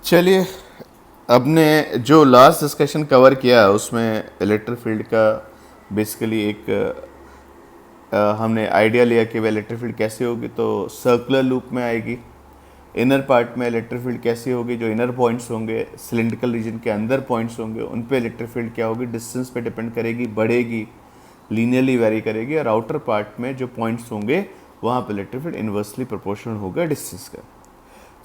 चलिए, अपने जो लास्ट डिस्कशन कवर किया उसमें इलेक्ट्रिक फील्ड का बेसिकली एक हमने आइडिया लिया कि वह इलेक्ट्रिक फील्ड कैसे होगी, तो सर्कुलर लूप में आएगी। इनर पार्ट में इलेक्ट्रिक फील्ड कैसी होगी, जो इनर पॉइंट्स होंगे सिलिंड्रिकल रीजन के अंदर पॉइंट्स होंगे उन पे इलेक्ट्रिक फील्ड क्या होगी, डिस्टेंस पे डिपेंड करेगी, बढ़ेगी, लीनियरली वेरी करेगी। और आउटर पार्ट में जो पॉइंट्स होंगे वहाँ पे इलेक्ट्रिक फील्ड इन्वर्सली प्रोपोर्शनल होगा डिस्टेंस का।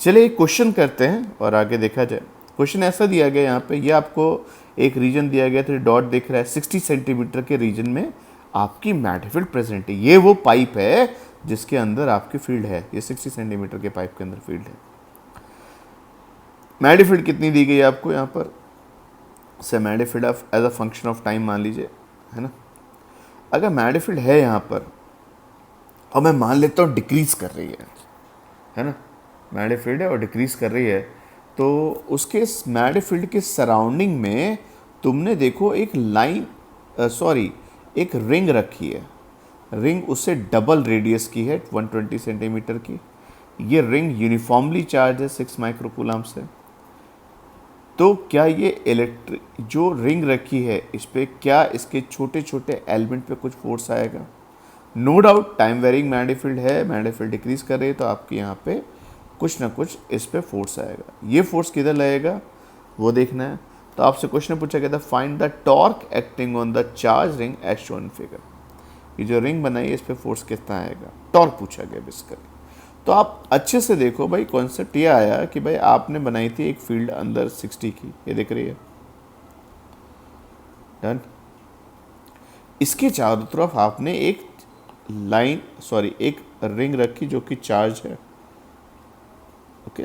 चलिए एक क्वेश्चन करते हैं और आगे देखा जाए। क्वेश्चन ऐसा दिया गया यहाँ पे, ये आपको एक रीजन दिया गया था, डॉट दिख रहा है, 60 सेंटीमीटर के रीजन में आपकी मैग्नेटिक फील्ड प्रेजेंट है। ये वो पाइप है जिसके अंदर आपकी फील्ड है, ये 60 सेंटीमीटर के पाइप के अंदर फील्ड है। मैग्नेटिक फील्ड कितनी दी गई है आपको यहाँ पर, से magnetic field as a function of time मान लीजिए, है ना। अगर मैग्नेटिक फील्ड है यहाँ पर और मैं मान लेता हूँ डिक्रीज कर रही है ना, मैग्नेटिक फील्ड है और डिक्रीज कर रही है, तो उसके मैग्नेटिक फील्ड के सराउंडिंग में तुमने देखो एक लाइन एक रिंग रखी है। रिंग उससे डबल रेडियस की है, 120 सेंटीमीटर की। ये रिंग यूनिफॉर्मली चार्ज है 6 माइक्रोकूलम से। तो क्या ये इलेक्ट्रिक जो रिंग रखी है इस पर क्या इसके छोटे छोटे एलिमेंट पे कुछ फोर्स आएगा? No doubt time varying magnetic field है, मैग्नेटिक फील्ड डिक्रीज कर रही है, तो आपके यहाँ पे कुछ ना कुछ इस पे फोर्स आएगा। ये फोर्स किधर लगेगा वो देखना है। तो आपसे क्वेश्चन पूछा गया था, find the torque acting on the charge ring as shown figure. ये जो रिंग बनाई है इस पे फोर्स कितना आएगा, टॉर्क पूछा गया बेसिकली। तो आप अच्छे से देखो भाई, कॉन्सेप्ट ये आया कि भाई आपने बनाई थी एक फील्ड अंदर 60 की, ये दिख रही है, डन। इसके चारों तरफ आपने एक एक रिंग रखी जो कि चार्ज है, ओके।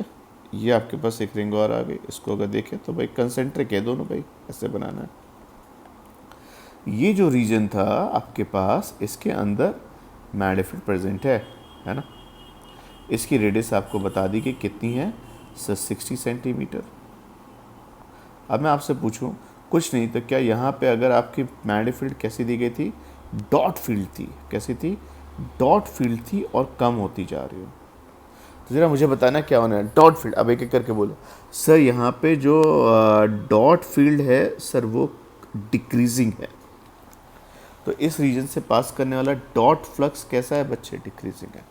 ये आपके पास एक रिंग और आ गई, इसको अगर देखें तो भाई कंसेंट्रिक है दोनों, भाई ऐसे बनाना है। ये जो रीजन था आपके पास, इसके अंदर मैग्नेटिक फील्ड प्रेजेंट है ना। इसकी रेडियस आपको बता दी कि कितनी है, 60 सेंटीमीटर। अब मैं आपसे पूछूं, कुछ नहीं तो क्या यहाँ पे अगर आपकी मैग्नेटिक फील्ड कैसी दी गई थी, डॉट फील्ड थी, कैसी थी, डॉट फील्ड थी और कम होती जा रही हो, तो ज़रा मुझे बताना क्या होना है। डॉट फील्ड, अब एक एक करके बोलो सर। यहाँ पे जो डॉट फील्ड है सर वो डिक्रीजिंग है, तो इस रीजन से पास करने वाला डॉट फ्लक्स कैसा है बच्चे, डिक्रीजिंग है।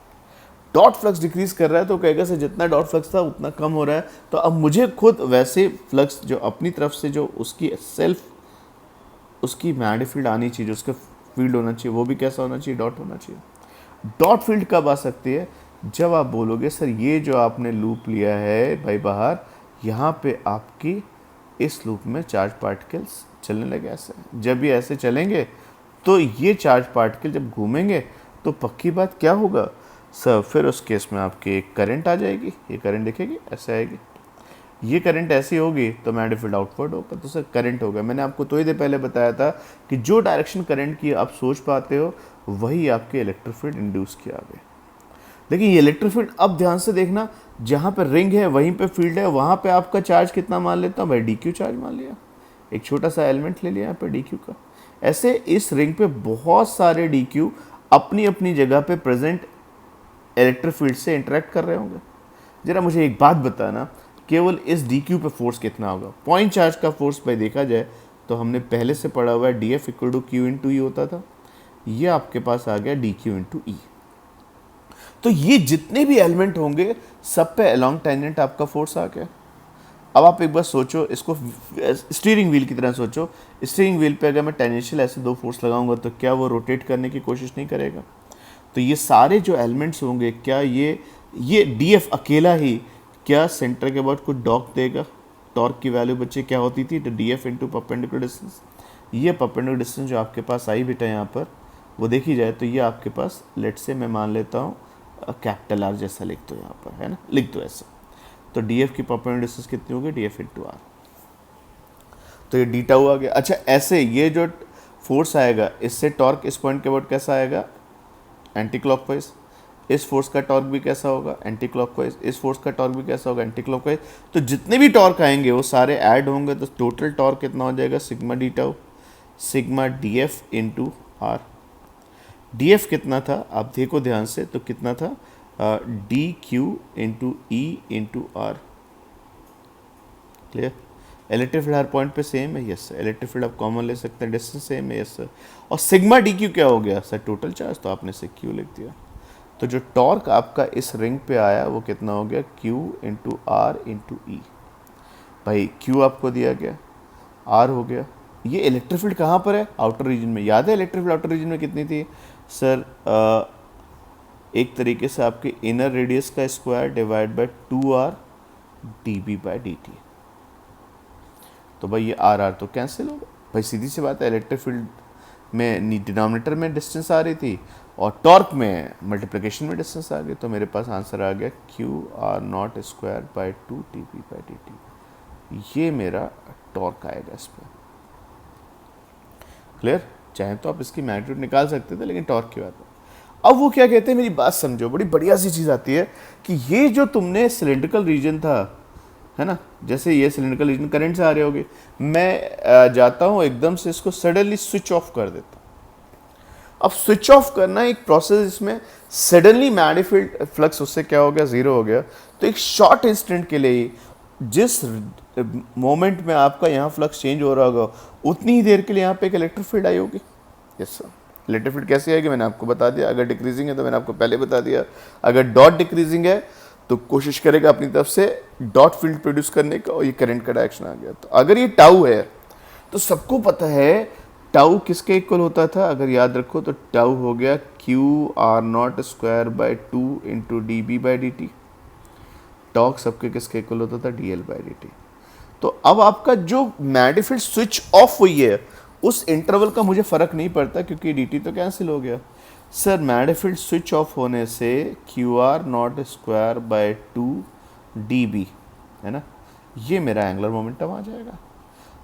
डॉट फ्लक्स डिक्रीज कर रहा है तो कहेगा सर जितना डॉट फ्लक्स था उतना कम हो रहा है, तो अब मुझे खुद वैसे फ्लक्स जो अपनी तरफ से जो उसकी सेल्फ उसकी मैग्नेटिक फील्ड आनी चाहिए, जो उसका फील्ड होना चाहिए वो भी कैसा होना चाहिए, डॉट होना चाहिए। डॉट फील्ड कब आ सकती है, जब आप बोलोगे सर ये जो आपने लूप लिया है भाई बाहर, यहाँ पे आपकी इस लूप में चार्ज पार्टिकल्स चलने लगे ऐसे। जब ये ऐसे चलेंगे तो ये चार्ज पार्टिकल जब घूमेंगे तो पक्की बात क्या होगा सर, फिर उस केस में आपकी एक करंट आ जाएगी, ये करंट दिखेगी ऐसे आएगी। ये करंट ऐसी होगी तो मैग्नेटिक फील्ड आउटवर्ड होगा, तो सर करंट होगा। मैंने आपको थोड़ी देर पहले बताया था कि जो डायरेक्शन करंट की आप सोच पाते हो वही आपके इलेक्ट्रिक फील्ड इंड्यूस किया आगे। लेकिन ये इलेक्ट्रिक फील्ड अब ध्यान से देखना, जहाँ पर रिंग है वहीं पे फील्ड है, वहाँ पे आपका चार्ज कितना मान लेता हूँ भाई, DQ चार्ज मान लिया, एक छोटा सा एलिमेंट ले लिया यहाँ पे DQ का। ऐसे इस रिंग पे बहुत सारे DQ अपनी अपनी जगह पे प्रेजेंट इलेक्ट्रिक फील्ड से इंटरेक्ट कर रहे होंगे। जरा मुझे एक बात बताना, केवल इस DQ पे फोर्स कितना होगा? पॉइंट चार्ज का फोर्स भाई देखा जाए तो हमने पहले से पढ़ा हुआ है DF equal to Q into E होता था, ये आपके पास आ गया DQ इंटू ई। तो ये जितने भी एलिमेंट होंगे सब पे अलॉन्ग टेंजेंट आपका फोर्स आ गया। अब आप एक बार सोचो, इसको स्टीयरिंग व्हील की तरह सोचो। स्टीयरिंग व्हील पे अगर मैं टेंजेंशियल ऐसे दो फोर्स लगाऊंगा तो क्या वो रोटेट करने की कोशिश नहीं करेगा? तो ये सारे जो एलिमेंट्स होंगे, क्या ये DF अकेला ही क्या सेंटर के बाद कुछ डॉक देगा? टॉर्क की वैल्यू बच्चे क्या होती थी, तो DF इंटू परपेंडिकुलर डिस्टेंस। ये परपेंडिकुलर डिस्टेंस जो आपके पास आई बेटा यहाँ पर, वो देखी जाए तो ये आपके पास लेट से मैं मान लेता हूँ कैपिटल R जैसा लिख दो यहाँ पर, है ना, लिख दो ऐसा। तो DF की परपेंडिकुलर डिस्टेंस कितनी होगी, DF इंटू R। तो ये डी टाउ आ गया। अच्छा ऐसे ये जो फोर्स आएगा इससे टॉर्क इस पॉइंट के बाद कैसा आएगा, एंटी क्लॉकवाइज। इस फोर्स का टॉर्क भी कैसा होगा, एंटी क्लॉकवाइज। इस फोर्स का टॉर्क भी कैसा होगा, एंटी क्लॉकवाइज। तो जितने भी टॉर्क आएंगे वो सारे ऐड होंगे, तो टोटल टॉर्क कितना हो जाएगा, sigma D tau sigma DF into R। DF कितना था आप देखो ध्यान से, तो कितना था DQ into E into R। Clear. Electric field हर पॉइंट पे सेम है, यस सर। इलेक्ट्रिक फील्ड आप कॉमन ले सकते हैं, डिस्टेंस सेम है, यस सर। और सिग्मा डी क्यू क्या हो गया सर? टोटल चार्ज, तो आपने से क्यू लिख दिया। तो जो टॉर्क आपका इस रिंग पे आया वो कितना हो गया? क्यू इंटू आर इंटू ई। भाई क्यू आपको दिया गया, आर हो गया। ये इलेक्ट्रिक फील्ड कहाँ पर है? आउटर रीजन में। याद है इलेक्ट्रिक फील्ड आउटर रीजन में कितनी थी सर? एक तरीके से आपके इनर रेडियस का square divide by 2r dB by dt। तो भाई ये आर आर तो कैंसिल होगा भाई, सीधी सी बात है। इलेक्ट्रिक फील्ड में डिनोमिनेटर में डिस्टेंस आ रही थी और टॉर्क में मल्टीप्लिकेशन में डिस्टेंस आ गई, तो मेरे पास आंसर आ गया q are naught square by 2 dB by dt। ये मेरा टॉर्क आएगा इस पर। क्लियर? चाहे तो आप इसकी मैग्नीट्यूड निकाल सकते थे, लेकिन टॉर्क की बात है। अब वो क्या कहते हैं, मेरी बात समझो, बड़ी बढ़िया सी चीज़ आती है कि ये जो तुमने सिलेंड्रिकल रीजन था, है ना, जैसे ये सिलेंड्रिकल रीजन करंट से आ रहे होगे, मैं जाता हूँ एकदम से इसको सडनली स्विच ऑफ कर देता हूँ। अब स्विच ऑफ करना एक प्रोसेस, इसमें सडनली मैग्नेटिक फ्लक्स उससे क्या हो गया? ज़ीरो हो गया। तो एक शॉर्ट इंस्टेंट के लिए जिस मोमेंट में आपका यहाँ फ्लक्स चेंज हो रहा होगा, उतनी ही देर के लिए यहाँ पे एक इलेक्ट्रिक फील्ड आई होगी। Yes sir. इलेक्ट्रिक फील्ड कैसे आएगी मैंने आपको बता दिया। अगर डिक्रीजिंग है तो मैंने आपको पहले बता दिया, अगर डॉट डिक्रीजिंग है तो कोशिश करेगा अपनी तरफ से डॉट फील्ड प्रोड्यूस करने का, और ये करंट का डायरेक्शन आ गया। तो अगर ये टाउ है तो सबको पता है टाउ किसके इक्वल होता था? अगर याद रखो तो टाउ हो गया q are naught square by 2 into d b by d t. Torque सबके किसके इक्वल होता था? D l by d t. तो अब आपका जो मैग्नेटिक फील्ड स्विच ऑफ हुई है उस इंटरवल का मुझे फर्क नहीं पड़ता, क्योंकि डी टी तो कैंसिल हो गया। Sir magnetic field switch off होने से q are naught square by 2 d b, है ना, ये मेरा एंगुलर मोमेंटम आ जाएगा।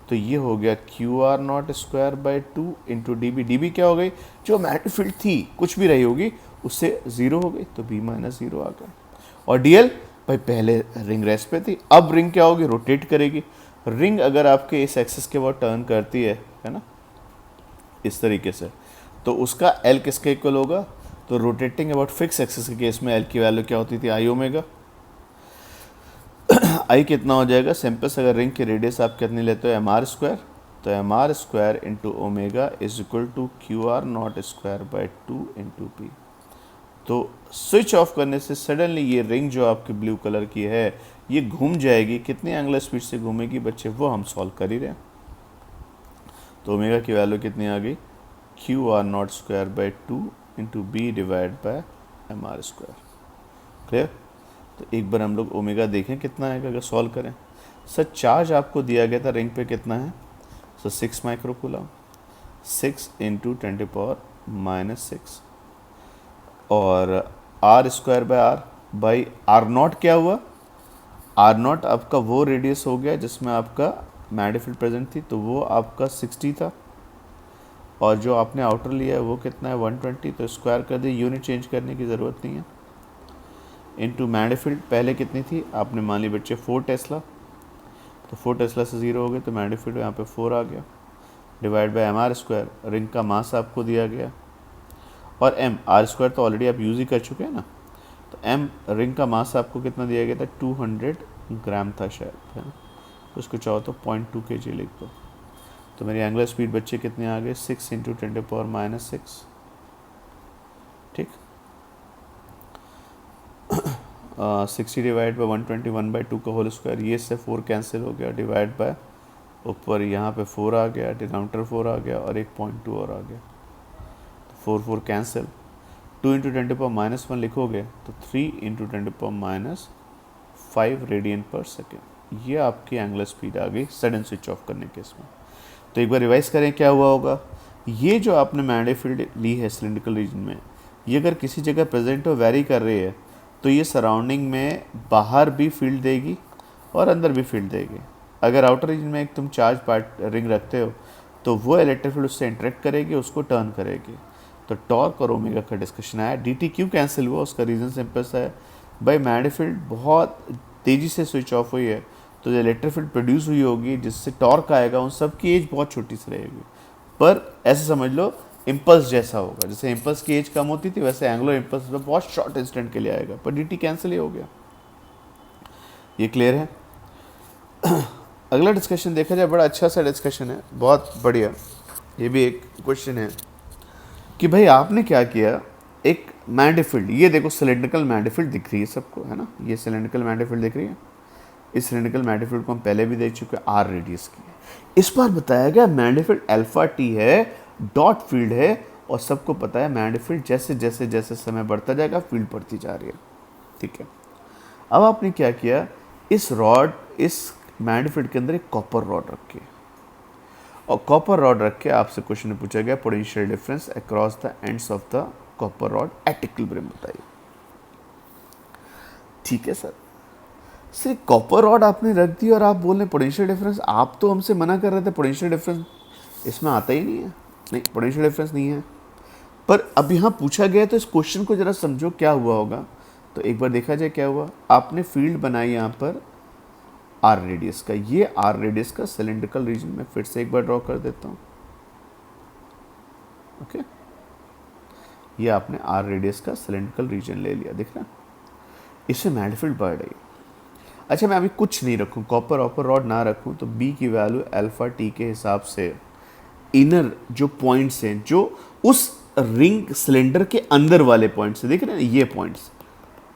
तो ये हो गया q are naught square by 2 into d b. D b क्या हो गई? जो मैग्नेटिक फील्ड थी कुछ भी रही होगी उससे ज़ीरो हो गई, तो बी माइनस ज़ीरो आ गया। और डी एल भाई पहले रिंग रेस्ट पे थी, अब रिंग क्या होगी? रोटेट करेगी। रिंग अगर आपके इस एक्सिस के बाद टर्न करती है ना, इस तरीके से, तो उसका एल किसके इक्वल होगा? तो रोटेटिंग अबाउट फिक्स एक्सिस के केस में एल की वैल्यू क्या होती थी? आई ओमेगा। आई कितना हो जाएगा? सिंपल से अगर रिंग की रेडियस आप कितनी लेते हो? M are square. तो M are square into omega is equal to Q are naught square by 2 into P. तो स्विच ऑफ करने से सडनली ये रिंग जो आपकी ब्लू कलर की है ये घूम जाएगी। कितनी एंगुलर स्पीड से घूमेगी बच्चे, वो हम सॉल्व कर ही रहे हैं। तो ओमेगा की वैल्यू कितनी आ गई? Q are naught square by 2 into b divide by m are square. Clear? तो एक बार हम लोग ओमेगा देखें कितना आएगा अगर सॉल्व करें। सर चार्ज आपको दिया गया था रिंग पे कितना है? सर 6 माइक्रोकूलम, 6 इंटू 10⁻⁻⁶, और r square by r naught क्या हुआ? आर नॉट आपका वो रेडियस हो गया जिसमें आपका मैग्नेटिक फील्ड प्रेजेंट थी, तो वो आपका 60 था, और जो आपने आउटर लिया है वो कितना है? 120। तो स्क्वायर कर दी, यूनिट चेंज करने की ज़रूरत नहीं है। इनटू मैग्नेटिक फील्ड पहले कितनी थी आपने मान ली बच्चे? 4 टेस्ला। तो 4 टेस्ला से 0 हो गए, तो मैग्नेटिक फील्ड यहाँ पे 4 आ गया, divide by m are square. Ring का मास आपको दिया गया, और एम, आर स्क्वायर तो ऑलरेडी आप यूज़ ही कर चुके हैं ना। तो एम, रिंग का मास आपको कितना दिया गया था? 200 ग्राम था शायद, है ना। तो उसको चाहो तो 0.2 kg लिख दो। तो मेरी एंगुलर स्पीड बच्चे कितने आ गए? 6 इंटू 10⁻⁻⁶। ठीक, 60 डिवाइड बाई 121/2 का होल स्क्वायर। ये से 4 कैंसिल हो गया, डिवाइड बाय ऊपर यहाँ पे 4 आ गया, डिनोमिनेटर 4 आ गया, और एक 0.2 और आ गया। तो 4 कैंसिल। 2 इंटू 10⁻⁻1 लिखोगे तो 3 इंटू 10⁻⁵ रेडियन पर सेकेंड। ये आपकी एंगुलर स्पीड आ गई सडन स्विच ऑफ करने के इसमें। तो एक बार रिवाइज करें क्या हुआ होगा। ये जो आपने मैग्नेटिक फील्ड ली है सिलिंड्रिकल रीजन में, ये अगर किसी जगह प्रेजेंट हो, वेरी कर रही है, तो ये सराउंडिंग में बाहर भी फील्ड देगी और अंदर भी फील्ड देगी। अगर आउटर रीजन में एक तुम चार्ज पार्ट रिंग रखते हो तो वो इलेक्ट्रिक फील्ड उससे इंटरेक्ट करेगी, उसको टर्न करेगी। तो टॉर्क और ओमेगा का डिस्कशन आया। डी टी क्यों कैंसिल हुआ? उसका रीज़न सिंपल सा है, भाई मैग्नेटिक फील्ड बहुत तेज़ी से स्विच ऑफ हुई है, तो जो इलेक्ट्रिक फील्ड प्रोड्यूस हुई होगी जिससे टॉर्क आएगा, उन सब की एज बहुत छोटी सी रहेगी। पर ऐसे समझ लो इम्पल्स जैसा होगा, जैसे इम्पल्स की एज कम होती थी वैसे एंगुलर इम्पल्स में बहुत शॉर्ट इंस्टेंट के लिए आएगा, पर डी टी कैंसिल ही हो गया। ये क्लियर है? अगला डिस्कशन देखा जाए, बड़ा अच्छा सा डिस्कशन है, बहुत बढ़िया। ये भी एक क्वेश्चन है कि भाई आपने क्या किया, एक मैग्नीफील्ड, ये देखो सिलेंड्रिकल मैग्नीफील्ड दिख रही है सबको, है ना, ये सिलेंड्रिकल मैग्नीफील्ड दिख रही है। इस सिलेंड्रिकल मैग्नीफील्ड को हम पहले भी देख चुके हैं, आर रेडियस की है। इस बार बताया गया मैग्नीफील्ड अल्फा टी है, डॉट फील्ड है, और सबको पता है मैग्नीफील्ड जैसे जैसे जैसे समय बढ़ता जाएगा फील्ड बढ़ती जा रही है, ठीक है। अब आपने क्या किया, इस मैग्नीफील्ड के अंदर एक कॉपर रॉड रखी, और कॉपर रॉड रख के आपसे क्वेश्चन पूछा गया potential difference across the ends of the copper rod at equilibrium बताइए, ठीक है सर। सिर्फ कॉपर रॉड आपने रख दी और आप बोल रहे पोटेंशियल डिफरेंस, आप तो हमसे मना कर रहे थे पोटेंशियल डिफरेंस इसमें आता ही नहीं है, नहीं पोटेंशियल डिफरेंस नहीं है। पर अब यहाँ पूछा गया तो इस क्वेश्चन को जरा समझो क्या हुआ होगा। तो एक बार देखा जाए क्या हुआ, आपने फील्ड बनाई यहाँ पर आर रेडियस का, ये आर रेडियस का सिलेंड्रिकल रीजन में फिर से एक बार ड्रॉ कर देता हूँ, ओके। ये आपने आर रेडियस का सिलेंड्रिकल रीजन ले लिया, दिख रहा है, इससे मैग्नीफील्ड बढ़ रही है। अच्छा मैं अभी कुछ नहीं रखूँ, कॉपर ऑपर रॉड ना रखूँ, तो बी की वैल्यू अल्फा टी के हिसाब से इनर जो पॉइंट्स हैं, जो उस रिंग सिलेंडर के अंदर वाले पॉइंट्स हैं, देख रहे हैं ये पॉइंट्स,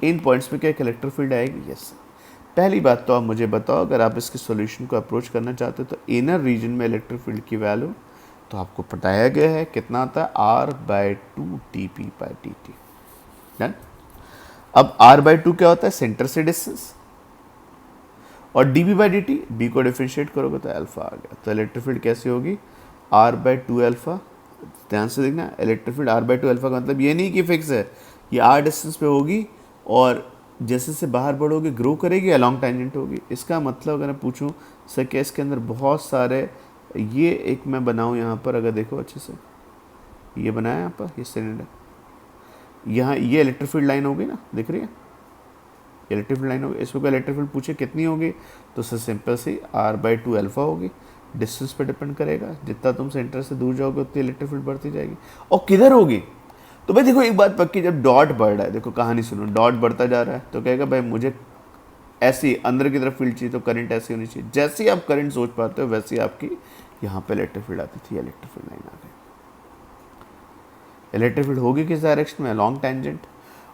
इन पॉइंट्स पे क्या एक इलेक्ट्रिक फील्ड आएगी, यस। पहली बात तो आप मुझे बताओ, अगर आप इसके सॉल्यूशन को अप्रोच करना चाहते हो तो इनर रीजन में इलेक्ट्रिक फील्ड की वैल्यू तो आपको बताया गया है कितना आता है, r/2 dp/dt, डन। अब r/2 क्या होता है, सेंटर से डिस्टेंस, और dp/dt, b को डिफरेंशिएट करोगे तो अल्फा आ गया। तो इलेक्ट्रिक फील्ड कैसी होगी, r/2 अल्फा। ध्यान से देखना, इलेक्ट्रिक फील्ड r/2 अल्फा का मतलब ये नहीं कि फिक्स है, ये r डिस्टेंस पे होगी और जैसे से बाहर बढ़ोगे ग्रो करेगी, अलॉन्ग टेंजेंट होगी। इसका मतलब अगर मैं पूछूं सर क्या इसके अंदर बहुत सारे, ये एक मैं बनाऊं यहाँ पर, अगर देखो अच्छे से, ये बनाया यहाँ पर, ये सिलेंडर, यहाँ ये इलेक्ट्रिक फील्ड लाइन होगी ना, दिख रही है, इलेक्ट्रिक फील्ड लाइन होगी, इसमें इलेक्ट्रिक फील्ड पूछे कितनी होगी, तो सर सिंपल सी r/2 अल्फा होगी। डिस्टेंस पे डिपेंड करेगा, जितना तुम सेंटर से दूर जाओगे उतनी इलेक्ट्रिक फील्ड बढ़ती जाएगी। और किधर होगी, तो भाई देखो एक बात पक्की, जब डॉट बढ़ रहा है, देखो कहानी सुनो, डॉट बढ़ता जा रहा है तो कहेगा भाई मुझे ऐसी अंदर की तरफ फील्ड चाहिए, तो करंट ऐसी होनी चाहिए। जैसे ही आप करंट सोच पाते हो वैसे ही आपकी यहाँ पे इलेक्ट्रिक फील्ड आती थी, इलेक्ट्रिक फील्ड लाइन आ गई। इलेक्ट्रिक फील्ड होगी किस डायरेक्शन में, लॉन्ग टेंजेंट,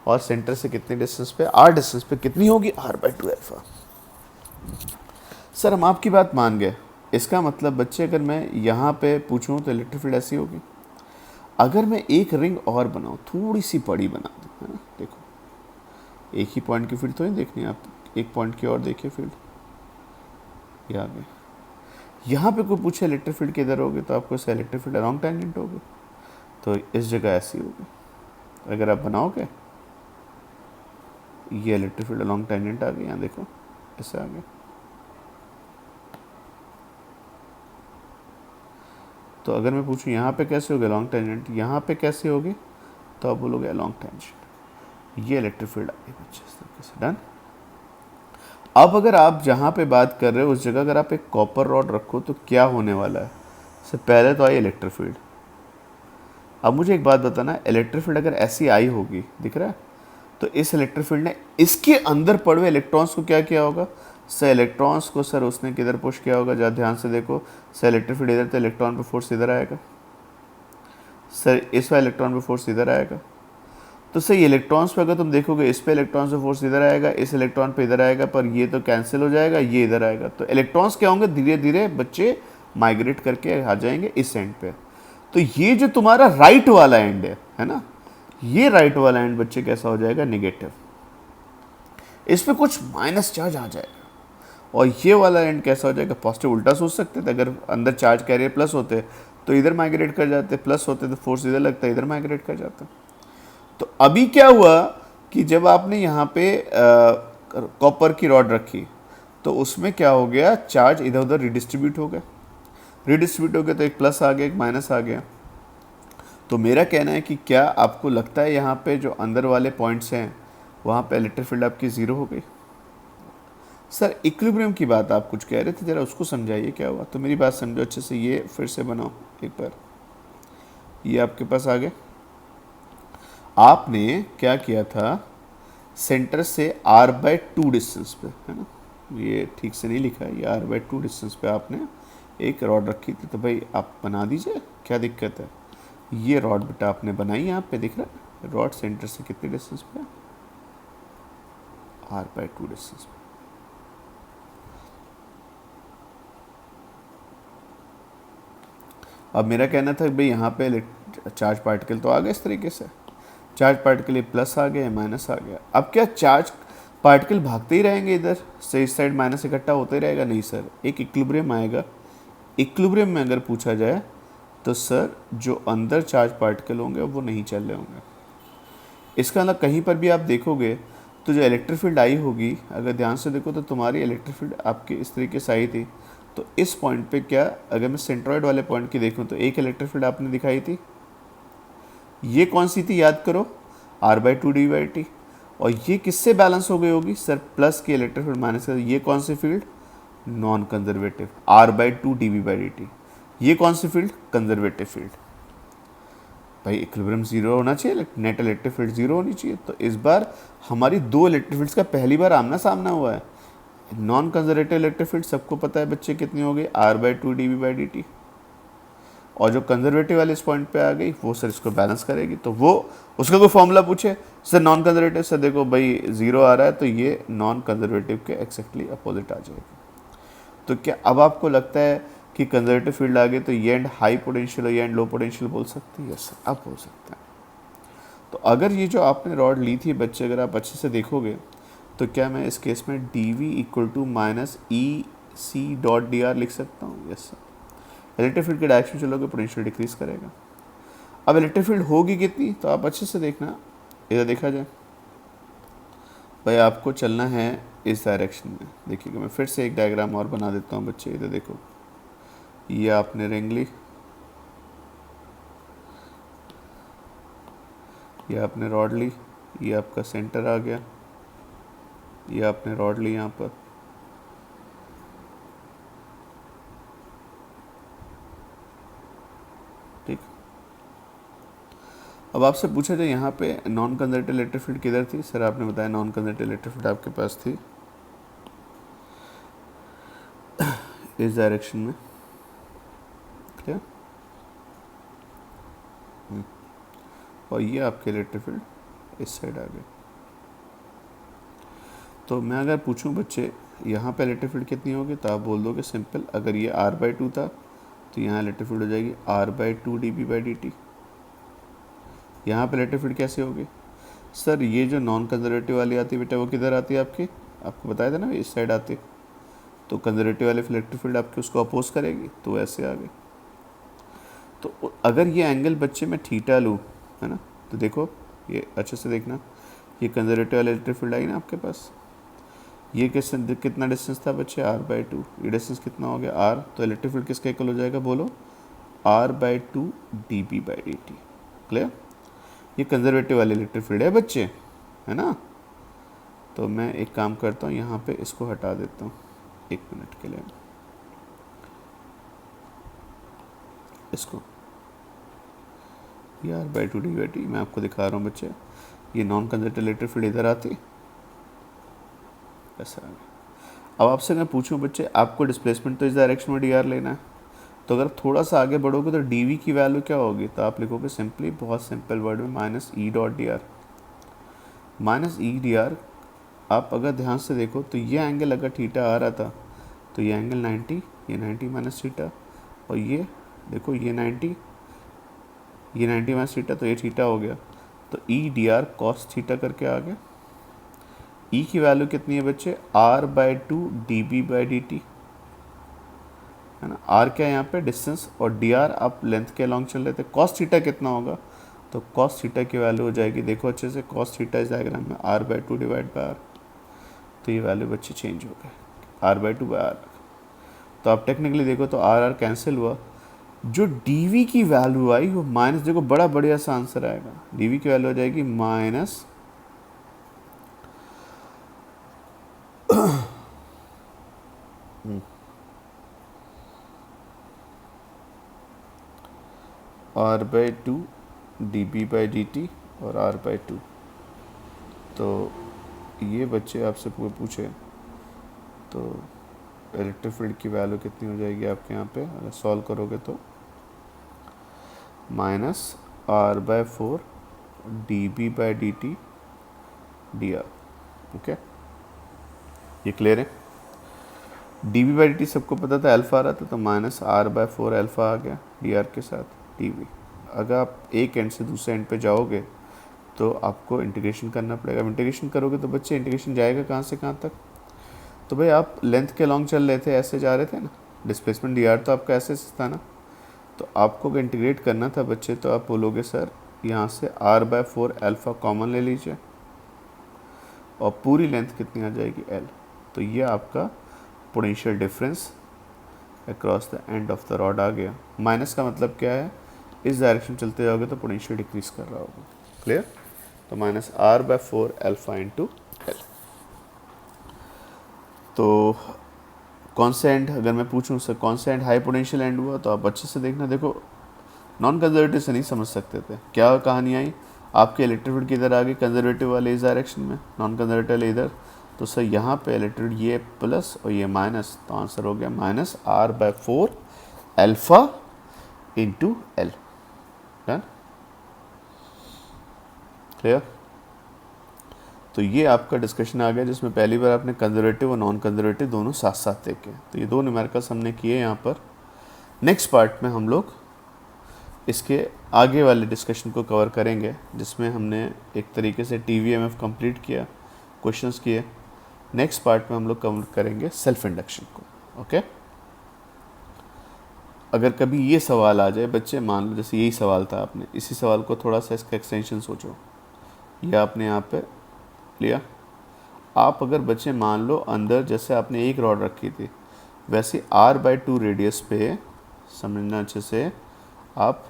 और सेंटर से कितने डिस्टेंस पे, r डिस्टेंस पे कितनी होगी, r/2 अल्फा। सर हम आपकी बात मान गए, इसका मतलब बच्चे अगर मैं यहाँ पे पूछूँ तो इलेक्ट्रिक फील्ड ऐसी होगी। अगर मैं एक रिंग और बनाऊँ, थोड़ी सी बड़ी बना दूँ, है ना, देखो एक ही पॉइंट की फील्ड तो नहीं देखनी, आप एक पॉइंट की और देखिए फील्ड, ये आ गया। यहाँ पे कोई पूछे इलेक्ट्रिक फील्ड किधर होगी, तो आपको इसका इलेक्ट्रिक फील्ड अलॉन्ग टेंजेंट होगी, तो इस जगह ऐसी होगी। अगर आप बनाओगे, ये इलेक्ट्रिक फील्ड अलॉन्ग टेंजेंट आ गई, यहाँ देखो ऐसे आ गया। तो अगर मैं पूछूं यहाँ पे कैसे होगी अलॉन्ग टेंजेंट, यहाँ पे कैसे होगी, तो आप बोलोगे अलॉन्ग टेंजेंट, ये इलेक्ट्रिक फील्ड आ गई बच्चे, इस तरीके से, डन। अब अगर आप जहाँ पे बात कर रहे हो उस जगह अगर आप एक कॉपर रॉड रखो तो क्या होने वाला है, सबसे पहले तो आई इलेक्ट्रिक फील्ड। अब मुझे एक बात बताना, इलेक्ट्रिक फील्ड अगर ऐसी आई होगी, दिख रहा है, तो इस इलेक्ट्रिक फील्ड ने इसके अंदर पड़े हुए इलेक्ट्रॉन्स को क्या किया होगा, सर इलेक्ट्रॉन्स को सर उसने किधर पुश किया होगा, जरा ध्यान से देखो, सर इलेक्ट्रिक फील्ड इधर, तो इलेक्ट्रॉन पे फोर्स इधर आएगा, सर इस वाले इलेक्ट्रॉन पे फोर्स इधर आएगा। तो सही इलेक्ट्रॉन्स पे अगर तुम देखोगे, इस पे इलेक्ट्रॉन से फोर्स इधर आएगा, इस इलेक्ट्रॉन पे इधर आएगा, पर ये तो कैंसिल हो जाएगा, ये इधर आएगा। तो इलेक्ट्रॉन्स क्या होंगे, धीरे धीरे बच्चे माइग्रेट करके आ जाएंगे इस एंड पे। तो ये जो तुम्हारा राइट वाला एंड है ना, ये राइट वाला एंड बच्चे कैसा हो जाएगा, नेगेटिव, इस पे कुछ माइनस चार्ज आ जाएगा। और ये वाला एंड कैसा हो जाएगा, पॉजिटिव। उल्टा सोच सकते थे, अगर अंदर चार्ज कैरियर प्लस होते तो इधर माइग्रेट कर जाते, प्लस होते तो फोर्स इधर लगता, इधर माइग्रेट कर जाता। तो अभी क्या हुआ कि जब आपने यहाँ पे कॉपर की रॉड रखी, तो उसमें क्या हो गया, चार्ज इधर उधर रिडिस्ट्रीब्यूट हो गया, तो एक प्लस आ गया, एक माइनस आ गया। तो मेरा कहना है कि क्या आपको लगता है यहाँ पे जो अंदर वाले पॉइंट्स हैं वहाँ पे इलेक्ट्रिक फील्ड आपकी ज़ीरो हो गई। सर इक्विलिब्रियम की बात आप कुछ कह रहे थे, ज़रा उसको समझाइए क्या हुआ। तो मेरी बात समझो अच्छे से, ये फिर से बनाओ एक बार, ये आपके पास आ गए। आपने क्या किया था, सेंटर से r/2 डिस्टेंस पे, है ना, ये ठीक से नहीं लिखा है, ये r/2 डिस्टेंस पे आपने एक रॉड रखी थी, तो भाई आप बना दीजिए, क्या दिक्कत है। ये रॉड बेटा आपने बनाई, यहाँ पे दिख रहा है रॉड सेंटर से कितने डिस्टेंस पे, r/2 डिस्टेंस पे। अब मेरा कहना था भाई यहाँ पे चार्ज पार्टिकल तो आ गए इस तरीके से, चार्ज पार्टिकल ये प्लस आ गया, माइनस आ गया। अब क्या चार्ज पार्टिकल भागते ही रहेंगे इधर से, इस साइड माइनस इकट्ठा होता ही रहेगा? नहीं सर, एक इक्विलिब्रियम आएगा। इक्विलिब्रियम में अगर पूछा जाए तो सर जो अंदर चार्ज पार्टिकल होंगे वो नहीं चल रहे होंगे। इसका मतलब कहीं पर भी आप देखोगे तो जो इलेक्ट्रिक फील्ड आई होगी, अगर ध्यान से देखो तो तुम्हारी इलेक्ट्रिक फील्ड आपकी इस तरीके से आई थी, तो इस पॉइंट पे क्या, अगर मैं सेंट्रॉइड वाले पॉइंट की देखूं तो एक इलेक्ट्रिक फील्ड आपने दिखाई थी, ये कौन सी थी याद करो, r/2 dy/t। और ये किससे बैलेंस हो गई होगी सर, प्लस की इलेक्ट्रिक फील्ड माइनस का, ये कौन सी field, non conservative, r/2 dv/dt। ये कौन सी फील्ड, कंजर्वेटिव फील्ड। भाई इक्विलिब्रियम जीरो होना चाहिए, नेट इलेक्ट्रिक फील्ड जीरो होनी चाहिए। तो इस बार हमारी दो इलेक्ट्रिक फील्ड्स का पहली बार आमना सामना हुआ है। नॉन कंजर्वेटिव इलेक्ट्रिक फील्ड सबको पता है बच्चे कितनी हो गई, r/2 dv/dt। और जो कंजर्वेटिव वाले इस पॉइंट पे आ गई वो सर इसको बैलेंस करेगी। तो वो उसका कोई फॉर्मूला पूछे सर नॉन कंजर्वेटिव, सर देखो भाई जीरो आ रहा है तो ये नॉन कंजर्वेटिव के एक्जैक्टली अपोजिट आ जाएगी। तो क्या अब आपको लगता है कि कंजर्वेटिव फील्ड आ गई तो ये एंड हाई पोटेंशियल और ये एंड लो पोटेंशियल बोल सकते हैं? यस सर, आप बोल सकते हैं। तो अगर ये जो आपने रॉड ली थी बच्चे, अगर आप अच्छे से देखोगे तो क्या मैं इस केस में dv equal to minus e c dot d r लिख सकता हूँ? Yes sir. इलेक्ट्रिक फील्ड के डायरेक्शन चलोगे पोटेंशियल डिक्रीज करेगा। अब इलेक्ट्रिक फील्ड होगी कितनी, तो आप अच्छे से देखना, इधर देखा जाए भाई आपको चलना है इस डायरेक्शन में। देखिएगा मैं फिर से एक डायग्राम और बना देता हूँ बच्चे, इधर देखो, ये आपने रिंग ली, ये आपने रॉड ली, ये आपका सेंटर आ गया, ये आपने रॉड ली यहाँ पर, ठीक। अब आपसे पूछा जाए यहाँ पे नॉन कंजर्वेटिव इलेक्ट्रिक फील्ड किधर थी, सर आपने बताया नॉन कंजर्वेटिव इलेक्ट्रिक फील्ड आपके पास थी इस डायरेक्शन में, क्लियर। और ये आपके इलेक्ट्रिक फील्ड इस साइड आ गए। तो मैं अगर पूछूं बच्चे यहाँ पे इलेक्ट्रिक फील्ड कितनी होगी, तो आप बोल दोगे सिंपल, अगर ये r/2 था तो यहाँ इलेक्ट्रिक फील्ड हो जाएगी r/2 dv/dt। यहाँ पे इलेक्ट्रिक फील्ड कैसे होगी सर, ये जो नॉन कंजर्वेटिव वाली आती है बेटा वो किधर आती है आपकी, आपको बताया था ना इस साइड आती है, तो कंजर्वेटिव वाली इलेक्ट्रिक फील्ड आपकी उसको अपोज करेगी, तो ऐसे आ गई। तो अगर ये एंगल बच्चे में थीटा लूँ, है ना, तो देखो ये अच्छे से देखना, ये कंजर्वेटिव वाली इलेक्ट्रिक फील्ड आई ना आपके पास, ये कितना डिस्टेंस था बच्चे, r/2, ये डिस्टेंस कितना हो गया r, तो इलेक्ट्रिक फील्ड किसका इक्वल हो जाएगा बोलो, r/2 dv/dt। क्लियर। ये कंजर्वेटिव वाली इलेक्ट्रिक फील्ड है बच्चे, है ना। तो मैं एक काम करता हूँ, यहाँ पे इसको हटा देता हूँ 1 मिनट के लिए, इसको, ये r/2 dv/dt मैं आपको दिखा रहा हूँ बच्चे, ये नॉन कंजर्वेटिव इलेक्ट्रिक फील्ड इधर आती, ऐसा आ गया। अब आपसे मैं पूछूं बच्चे, आपको डिस्प्लेसमेंट तो इस डायरेक्शन में dr लेना है, तो अगर थोड़ा सा आगे बढ़ोगे तो dv की वैल्यू क्या होगी, तो आप लिखोगे सिंपली, बहुत सिंपल वर्ड में, minus E dot d are. Minus E D R, आप अगर ध्यान से देखो तो ये एंगल अगर थीटा आ रहा था तो ये एंगल 90, ये 90 माइनस थीटा, और ये देखो ये 90, ये 90 माइनस थीटा, तो ये थीटा हो गया, तो E D R cos theta करके आ गया। ई की वैल्यू कितनी है बच्चे, r/2 dv/dt, है ना। आर क्या है यहाँ पे, डिस्टेंस, और डी आर आप लेंथ के अलॉन्ग चल रहे थे। कॉस थीटा कितना होगा, तो कॉस थीटा की वैल्यू हो जाएगी, देखो अच्छे से, कॉस थीटा इस डायग्राम में r/2 डिवाइड बाय आर, तो ये वैल्यू बच्चे चेंज हो गए, r/2 बाय आर। तो आप टेक्निकली देखो तो आर आर कैंसिल हुआ, जो dv की वैल्यू आई वो माइनस, देखो बड़ा बढ़िया सा आंसर आएगा, dv की वैल्यू हो जाएगी माइनस r/2 db/dt और r/2। तो ये बच्चे आपसे पूछे तो इलेक्ट्रिक फील्ड की वैल्यू कितनी हो जाएगी आपके यहाँ पे अगर सॉल्व करोगे तो -r/4 dB/dt dr। ओके, ये क्लियर है। dB/dt सबको पता था अल्फा आ रहा था, तो -r/4 अल्फा आ गया dr के साथ dV। अगर आप एक एंड से दूसरे एंड पे जाओगे तो आपको इंटीग्रेशन करना पड़ेगा। इंटीग्रेशन करोगे तो बच्चे इंटीग्रेशन जाएगा कहाँ से कहाँ तक, तो भाई आप लेंथ के लॉन्ग चल रहे थे, ऐसे जा रहे थे ना, डिस्प्लेसमेंट dr तो आपका ऐसे था ना, तो आपको अगर इंटीग्रेट करना था बच्चे तो आप बोलोगे सर यहाँ से r/4 अल्फ़ा कॉमन ले लीजिए और पूरी लेंथ कितनी आ जाएगी l। तो ये आपका potential difference across the end of the rod आ गया। माइनस का मतलब क्या है, इस डायरेक्शन चलते जाओगे तो पोटेंशियल डिक्रीज कर रहा होगा। क्लियर, तो -r/4 अल्फ़ा इंटू एल। तो कौन सा एंड, अगर मैं पूछूं सर कौन सा एंड हाई पोटेंशियल एंड हुआ, तो आप अच्छे से देखना। देखो नॉन कंजर्वेटिव से नहीं समझ सकते थे, क्या कहानी आई, आपके इलेक्ट्रिक फील्ड किधर आ गई, कंजर्वेटिव वाले इस डायरेक्शन में, नॉन कंजर्वेटिव वाले इधर, तो सर यहाँ पे इलेक्ट्रिक फील्ड ये प्लस और ये माइनस, तो आंसर हो गया -r/4 alpha into L. Done, clear. तो ये आपका डिस्कशन आ गया जिसमें पहली बार आपने कंजर्वेटिव और नॉन कंजर्वेटिव दोनों साथ साथ देखे। तो ये दो न्यूमेरिकल्स हमने किए यहाँ पर। नेक्स्ट पार्ट में हम लोग इसके आगे वाले डिस्कशन को कवर करेंगे, जिसमें हमने एक तरीके से TVMF कंप्लीट किया, क्वेश्चंस किए। नेक्स्ट पार्ट में हम लोग कवर करेंगे सेल्फ इंडक्शन को। ओके, अगर कभी ये सवाल आ जाए बच्चे, मान लो जैसे यही सवाल था, आपने इसी सवाल को थोड़ा सा इसका एक्सटेंशन सोचो, ये आपने यहाँ पे लिया, आप अगर बच्चे मान लो अंदर जैसे आपने एक रॉड रखी थी, वैसे r/2 रेडियस पे, समझना अच्छे से, आप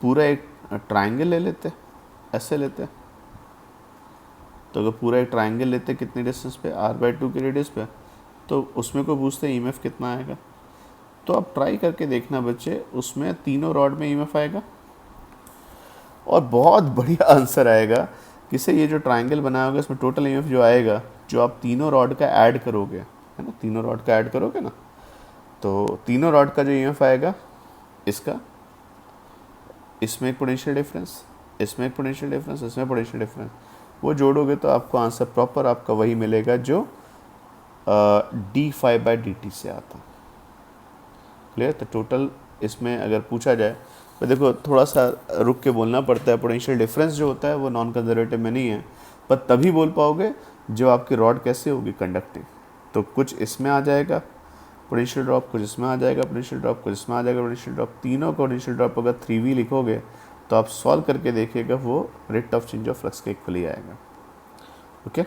पूरा एक ट्रायंगल ले लेते, ऐसे लेते, तो अगर पूरा एक ट्रायंगल लेते कितने डिस्टेंस पे, r/2 के रेडियस पे, तो उसमें को पूछते EMF कितना आएगा। तो आप ट्राई करके देखना बच्चे, उसमें तीनों रॉड में EMF आएगा और बहुत बढ़िया आंसर आएगा। किसे, ये जो ट्रायंगल बनाया होगा इसमें टोटल EMF जो आएगा, जो आप तीनों रॉड का ऐड करोगे, है ना, तीनों रॉड का ऐड करोगे ना, तो तीनों रॉड का जो EMF आएगा, इसका, इसमें एक पोटेंशियल डिफरेंस, इसमें एक पोटेंशियल डिफरेंस, इसमें पोटेंशियल डिफरेंस, वो जोड़ोगे तो आपको आंसर प्रॉपर आपका वही मिलेगा जो d∅/dt से आता। क्लियर, तो टोटल इसमें अगर पूछा जाए तो देखो थोड़ा सा रुक के बोलना पड़ता है, पोटेंशियल डिफरेंस जो होता है वो नॉन कंजर्वेटिव में नहीं है, पर तभी बोल पाओगे जब आपकी रॉड कैसे होगी, कंडक्टिंग। तो कुछ इसमें आ जाएगा पोटेंशियल ड्रॉप, कुछ इसमें आ जाएगा पोटेंशियल ड्रॉप, कुछ इसमें आ जाएगा पोटेंशियल ड्रॉप, तीनों का पोटेंशियल ड्रॉप अगर 3v लिखोगे तो आप सॉल्व करके देखिएगा वो rate of change of flux के इक्वली आएगा। ओके।